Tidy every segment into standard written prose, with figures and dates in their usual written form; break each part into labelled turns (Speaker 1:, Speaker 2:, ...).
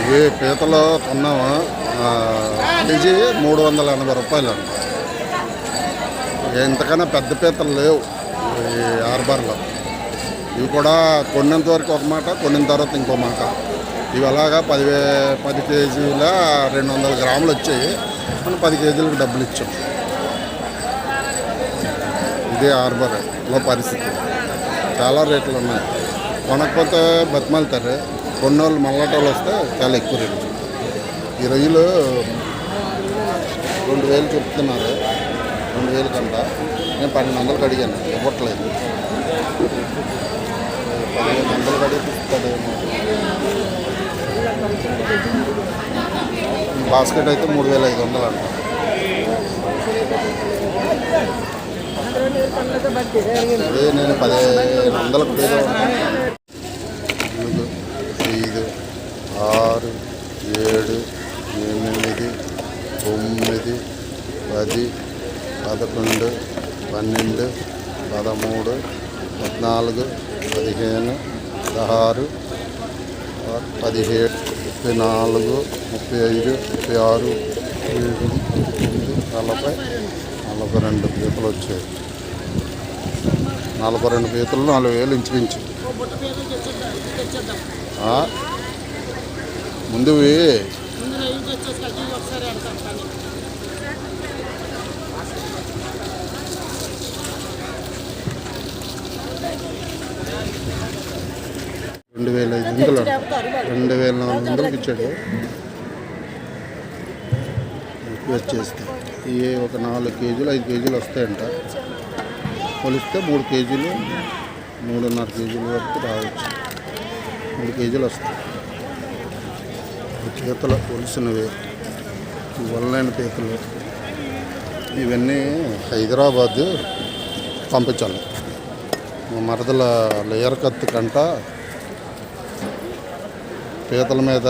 Speaker 1: ఇవి పీతలు కొన్నాము, కేజీ 380 రూపాయలు అండి. ఇంతకన్నా పెద్ద పీతలు లేవు ఈ హార్బర్లో. ఇవి కూడా కొన్నంత వరకు ఒక మాట, కొన్నిన తర్వాత ఇంకో మాట. ఇవి అలాగా 10 కేజీల 200 గ్రాములు వచ్చాయి. మనం 10 కేజీలకు డబ్బులు ఇచ్చాం. ఇదే హార్బర్లో పరిస్థితి. చాలా రేట్లు ఉన్నాయి. కొనకపోతే బతిమాలుతారు. కొన్నోళ్ళు మల్లటోళ్ళు వస్తే చాలా ఎక్కువ రేట్లు. ఈ రొయ్యలు 2000 చెప్తున్నారు. 2000 కంట. నేను 1200 అడిగాను, ఇవ్వట్లేదు. 1500 అడిగి ఇస్తాడేమో. బాస్కెట్ అయితే 3500 అంట. అదే నేను 1500 పేరు. 4, 5, 6, 7, 8, 9, 10, 11, 12, 13, 14, 15, 16, 17, 24, 35, 36, 37, 40, 42 పీతలు వచ్చాయి. 42 పీతలు 4000 ఇంచుమించు. ముందువి $2500, 2400 ఇచ్చాడు. వచ్చేస్తే ఇవి ఒక 4 కేజీలు 5 కేజీలు వస్తాయంట. కొలిస్తే 3 కేజీలు 3.5 కేజీల వరకు రావచ్చు. 3 కేజీలు వస్తాయి. పీతలు కొలిసినవి, వల్లైన పీతలు. ఇవన్నీ హైదరాబాద్ పంపించాలి. మరదల లేయర్ కత్తి కంట పీతల మీద,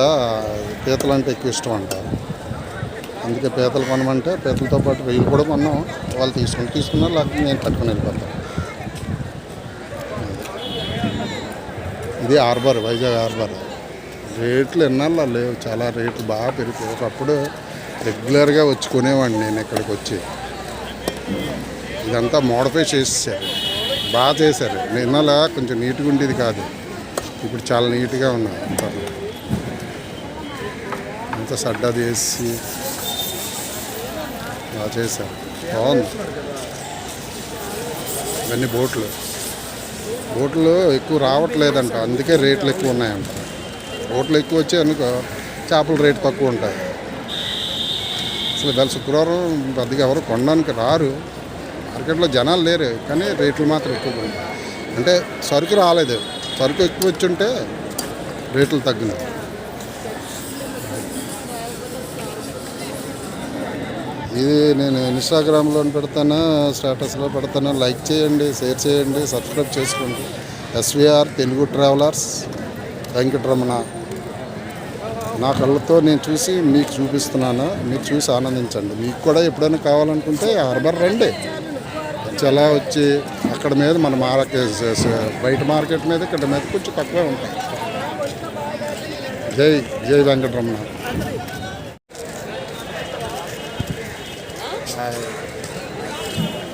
Speaker 1: పీతలు అంటే ఎక్కువ ఇష్టం అంట. అందుకే పీతలు కొనమంటే పీతలతో పాటు రొయ్యలు కూడా కొన్నాం. వాళ్ళు తీసుకున్నారు, లేకపోతే నేను పట్టుకుని వెళ్ళిపోతాను. ఇది హార్బర్, వైజాగ్ హార్బర్. రేట్లు ఎన్నాళ్ళ లేవు, చాలా రేట్లు బాగా పెరిగిపోయి. ఒకప్పుడు రెగ్యులర్గా వచ్చి కొనేవాడిని నేను ఇక్కడికి వచ్చి. ఇదంతా మోడిఫై చేసేసారు, బాగా చేశారు. నిన్నల కొంచెం నీట్గా ఉండేది కాదు, ఇప్పుడు చాలా నీట్గా ఉన్నాయి. అంతా సడ్డాది వేసి బాగా చేశారు, బాగుంది. ఇవన్నీ బోట్లు ఎక్కువ రావట్లేదంట, అందుకే రేట్లు ఎక్కువ ఉన్నాయంట. బోట్లు ఎక్కువ వచ్చాయి అనుకో చేపల రేటు తక్కువ ఉంటాయి. అసలు ఇవాళ శుక్రవారం పెద్దగా ఎవరు కొనడానికి రారు. మార్కెట్లో జనాలు లేరు, కానీ రేట్లు మాత్రం ఎక్కువ ఉంటాయి. అంటే సరుకు రాలేదు, సరుకు ఎక్కువ వచ్చి ఉంటే రేట్లు తగ్గినాయి. ఇది నేను ఇన్స్టాగ్రామ్లో పెడతాను, స్టేటస్లో పెడతాను. లైక్ చేయండి, షేర్ చేయండి, సబ్స్క్రైబ్ చేసుకోండి. SVR Telugu travellers Venkataramana. నా కళ్ళతో నేను చూసి మీకు చూపిస్తున్నాను, మీరు చూసి ఆనందించండి. మీకు కూడా ఎప్పుడైనా కావాలనుకుంటే హార్బర్ రండి. చాలా వచ్చి అక్కడ మీద మన బయట మార్కెట్ మీద ఇక్కడ మీద కొంచెం తక్కువే ఉంటాయి. జై వెంకటరమణ.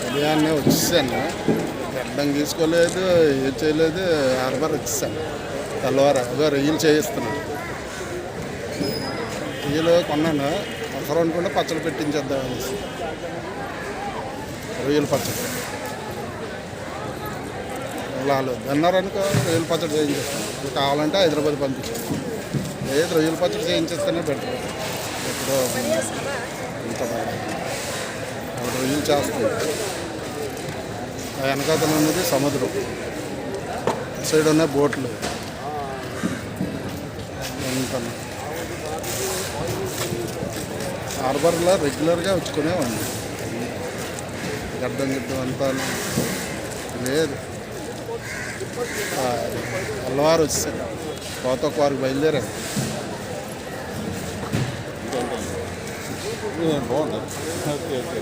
Speaker 1: ఉదయాన్నే వచ్చేసాను, అడ్డం తీసుకోలేదు, ఏం చేయలేదు. హార్బర్ వచ్చేసాను. తెల్లవారు అదో రొయ్యలు చేయిస్తున్నాను. రొయ్యలు కొన్నాను, అవసరం అనుకుంటే పచ్చడి పెట్టించేద్దాం అనేసి. రొయ్యల పచ్చడి వాళ్ళు అన్నారనుకో, రొయ్యల పచ్చడి చేయించేస్తాను. కావాలంటే హైదరాబాద్ పంపించాను. లేదు, రొయ్యల పచ్చడి చేయించేస్తేనే బెటర్. ఎప్పుడో ఇంత రొయ్యలు చేస్తాయి. వెనకాతలు ఉన్నది సముద్రం, సైడ్ ఉన్నాయి బోట్లు. హార్బర్లో రెగ్యులర్గా వచ్చుకునేవాడిని. గడ్డం అంతా లేదు. అల్లవారు వచ్చేసాను, కోత వారికి బయలుదేరాను. బాగుంది. ఓకే.